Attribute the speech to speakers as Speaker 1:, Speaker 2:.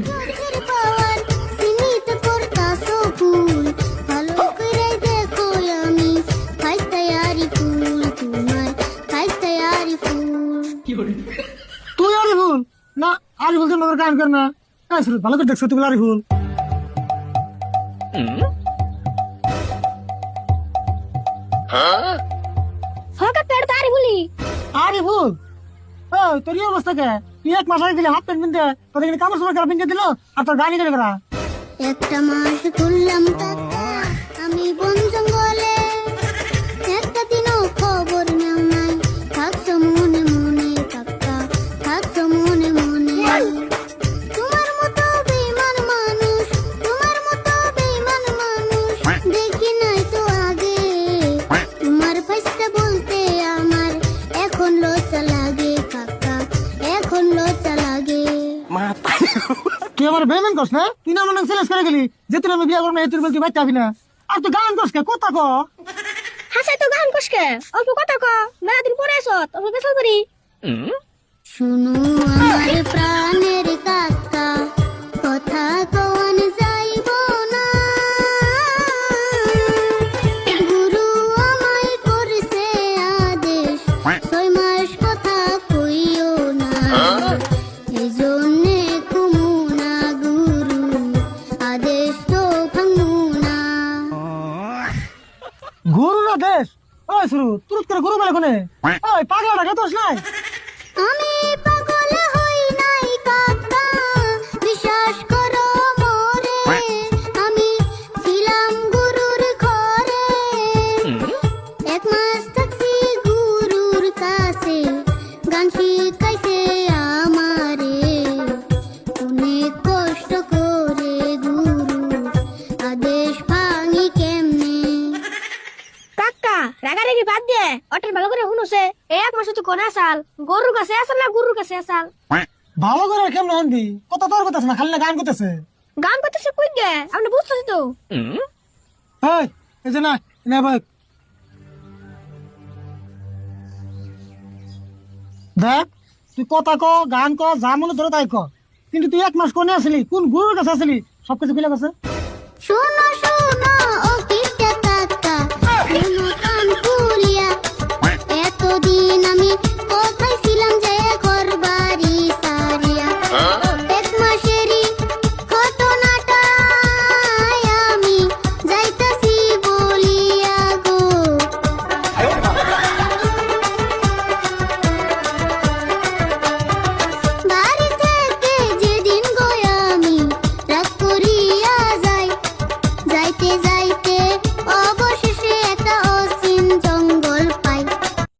Speaker 1: চোখের পাওয়ার সীমিত করতাছো ফুল ভালো করে দেখো আমি খাইতায়ারি ফুল তোমার খাইতায়ারি ফুল
Speaker 2: তুই আরিফুল না আরিফুল তো আমার গান কর না শুরু ভালো করে দেখছো তুই আরিফুল
Speaker 1: হঠাৎ পেড় তারি বলি
Speaker 2: আরিফুল তোর এই অবস্থা কে তুই এক মাস আগে দিলে হাফ প্যান্ট পিনতে তোদের এখানে কাপড় চোপড় পিনতে দিল আর তোর গাড়ি করে করা
Speaker 1: একটা মাস ঘুরলাম কাকা আমি বন জঙ্গলে একটা দিনও খবর নেও নাই থাকছো মনে মনে কাকা থাকছো মনে মনে তোমার মতো বেঈমান মানুষ তোমার মতো বেঈমান মানুষ দেখি নাই তো আগে তোমার ফাইসটা বলতে আমার এখন লজ্জা লাগে কাকা এখন লজ্জা লাগে
Speaker 2: তুই আমার বেমেন করছ না তুই না আমার নাম সিলেক্ট করে গেলি যে তুই আমি বিয়ে করবো না তুই বলতে বাচ্চা হবি না আর তুই গান করছ কে কথা ক
Speaker 1: হাসাই তো গান কসকে অল্প কথা ক মেলা দিন পরে এসো অল্প বেসাল করি শুনো আমার প্রাণের কাকা কথা কন যাইব না গুরু আমায় করছে আদেশ 6 মাস কথা কইও না এই জন্যে কুমু না গুরু আদেশ তো ভাঙু না
Speaker 2: গুরু না দেশ ওই শুরু তুরুত করে গুরু বলে কোনে ওই পাগলা টাকা তোস নাই
Speaker 1: আমি পাগল হই নাই কাকা বিশ্বাস করো মোরে আমি ছিলাম গুরুর ঘরে 1 মাস থাকছি গুরুর কাছে গান শিখাইছে আমারে অনেক কষ্ট করে গুরু আদেশ ভাঙি কেমনে কাকা রাগারাগি বাদ দে অটের ভালো করে শুনুছে এই 1 মাসে তো কোন আসাল গরুর কাছে আসাল না গুরুর কাছে আসাল
Speaker 2: ভালো করে কেমন হনবি কথা তোর কথা না খালি না গান করতেছে
Speaker 1: গান করতেছে কই গে আপনি বুঝতেছি তো
Speaker 2: এই এই যে না না ভাই দেখ তুই কথা ক গান ক যা মনে ধরে তাই ক কিন্তু তুই 1 মাস কোনে আসলি কোন গুরুর কাছে আসলি সবকিছু খুলে গেছে
Speaker 1: শোনো